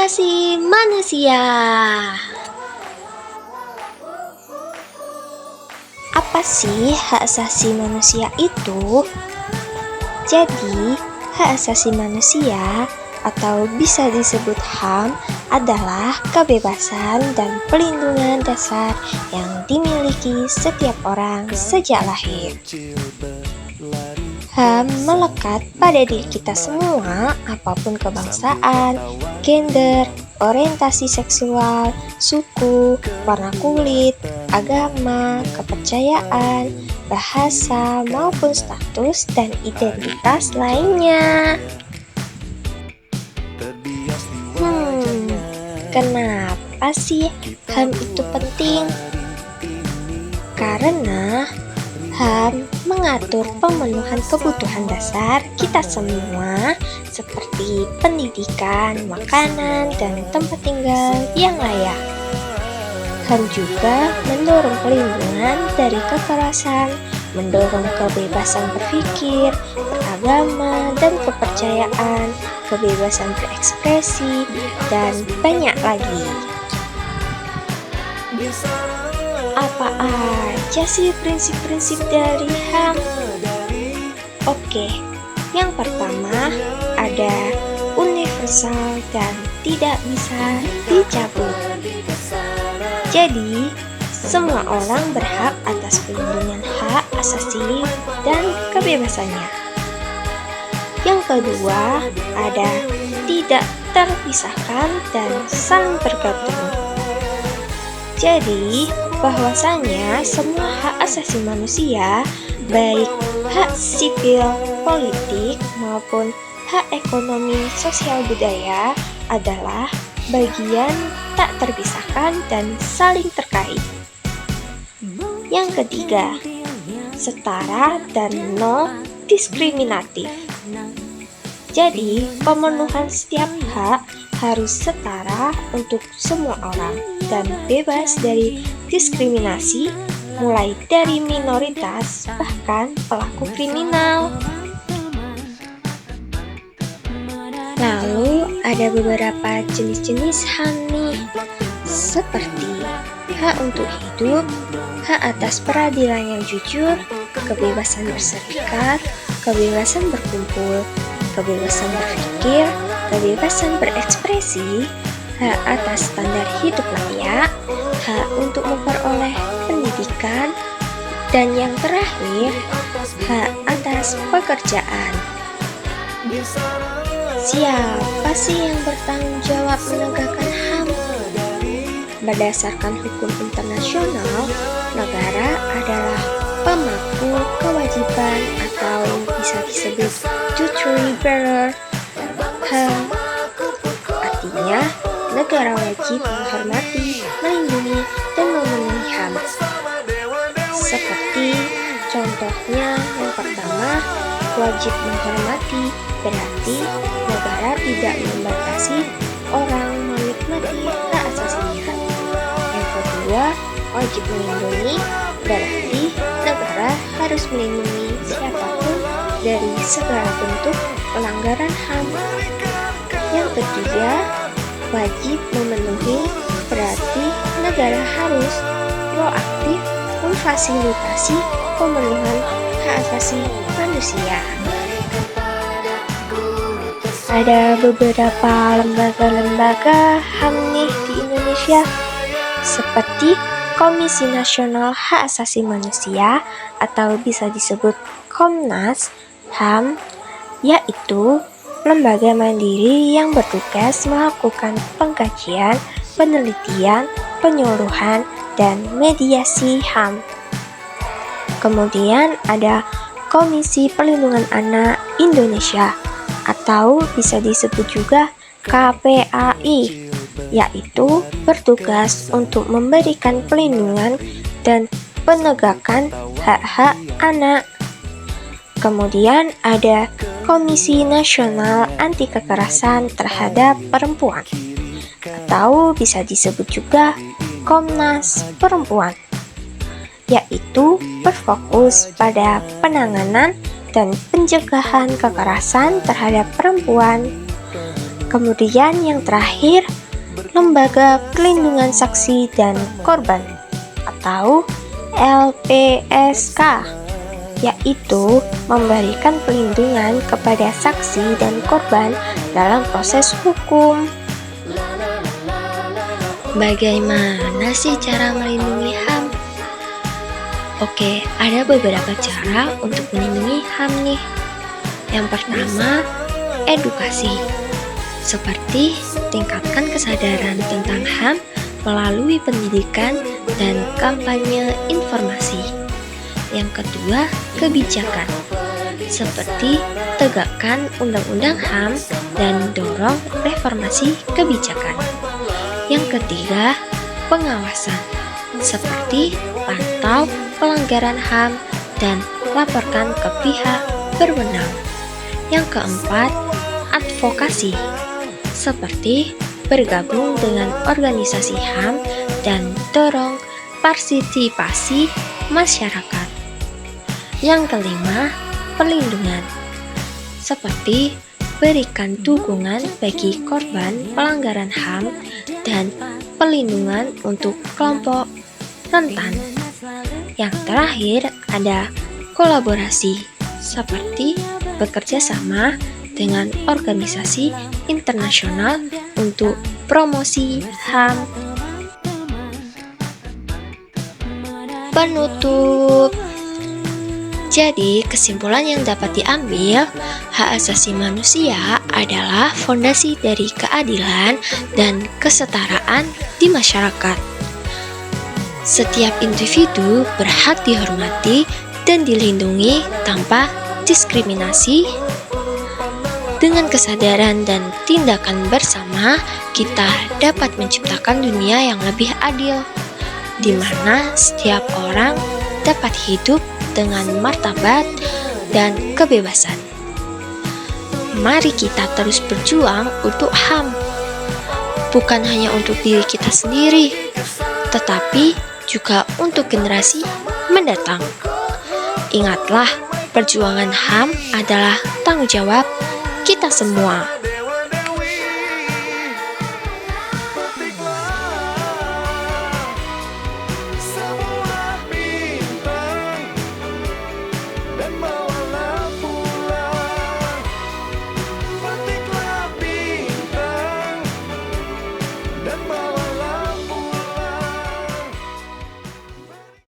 asasi manusia. Apa sih hak asasi manusia itu? Jadi, hak asasi manusia atau bisa disebut HAM adalah kebebasan dan pelindungan dasar yang dimiliki setiap orang sejak lahir. HAM melekat pada diri kita semua, apapun kebangsaan, gender, orientasi seksual, suku, warna kulit, agama, kepercayaan, bahasa, maupun status dan identitas lainnya. Kenapa sih HAM itu penting? Karena HAM mengatur pemenuhan kebutuhan dasar kita semua seperti pendidikan, makanan, dan tempat tinggal yang layak. HAM juga mendorong pelindungan dari kekerasan, mendorong kebebasan berpikir, beragama, dan kepercayaan, kebebasan berekspresi, dan banyak lagi. Apa aja sih prinsip-prinsip dari HAM? Oke, yang pertama ada universal dan tidak bisa dicabut. Jadi, semua orang berhak atas perlindungan hak asasi dan kebebasannya. Yang kedua, ada tidak terpisahkan dan saling bergantung. Jadi, bahwasanya semua hak asasi manusia, baik hak sipil, politik, maupun hak ekonomi, sosial, budaya, adalah bagian tak terpisahkan dan saling terkait. Yang ketiga, setara dan non diskriminatif. Jadi, pemenuhan setiap hak harus setara untuk semua orang dan bebas dari diskriminasi, mulai dari minoritas bahkan pelaku kriminal. Lalu ada beberapa jenis-jenis HAM nih, seperti hak untuk hidup, hak atas peradilan yang jujur, kebebasan berserikat, kebebasan berkumpul, kebebasan berpikir, kebebasan berekspresi, hak atas standar hidup layak, hak untuk memperoleh pendidikan, dan yang terakhir, hak atas pekerjaan. Siapa sih yang bertanggung jawab menegakkan HAM? Berdasarkan hukum internasional, negara adalah pemangku kewajiban atau bisa disebut duty bearer HAM. Artinya, negara wajib menghormati, melindungi, dan memenuhi HAM. Seperti contohnya yang pertama, wajib menghormati berarti negara tidak membatasi orang menikmati hak asasinya. Yang kedua, wajib melindungi berarti negara harus melindungi siapapun dari segala bentuk pelanggaran HAM. Yang ketiga, wajib memenuhi berarti negara harus proaktif memfasilitasi pemenuhan hak asasi manusia. Ada beberapa lembaga-lembaga HAM nih di Indonesia, seperti Komisi Nasional Hak Asasi Manusia atau bisa disebut Komnas HAM, yaitu lembaga mandiri yang bertugas melakukan pengkajian, penelitian, penyuluhan, dan mediasi HAM. Kemudian ada Komisi Perlindungan Anak Indonesia atau bisa disebut juga KPAI, yaitu bertugas untuk memberikan perlindungan dan penegakan hak-hak anak. Kemudian ada Komisi Nasional Anti Kekerasan Terhadap Perempuan atau bisa disebut juga Komnas Perempuan, yaitu berfokus pada penanganan dan pencegahan kekerasan terhadap perempuan. Kemudian yang terakhir, Lembaga Perlindungan Saksi dan Korban atau LPSK, yaitu memberikan perlindungan kepada saksi dan korban dalam proses hukum. Bagaimana sih cara melindungi HAM? Oke, ada beberapa cara untuk melindungi HAM nih. Yang pertama, edukasi. Seperti tingkatkan kesadaran tentang HAM melalui pendidikan dan kampanye informasi. Yang kedua, kebijakan. Seperti tegakkan undang-undang HAM dan dorong reformasi kebijakan. Yang ketiga, pengawasan. Seperti pantau pelanggaran HAM dan laporkan ke pihak berwenang. Yang keempat, advokasi. Seperti bergabung dengan organisasi HAM dan dorong partisipasi masyarakat. Yang kelima, perlindungan. Seperti berikan dukungan bagi korban pelanggaran HAM dan perlindungan untuk kelompok rentan. Yang terakhir ada kolaborasi, seperti bekerja sama dengan organisasi internasional untuk promosi HAM. Penutup. Jadi, kesimpulan yang dapat diambil, hak asasi manusia adalah fondasi dari keadilan dan kesetaraan di masyarakat. Setiap individu berhak dihormati dan dilindungi tanpa diskriminasi. Dengan kesadaran dan tindakan bersama, kita dapat menciptakan dunia yang lebih adil, di mana setiap orang dapat hidup dengan martabat dan kebebasan. Mari kita terus berjuang untuk HAM, bukan hanya untuk diri kita sendiri, tetapi juga untuk generasi mendatang. Ingatlah, perjuangan HAM adalah tanggung jawab kita semua.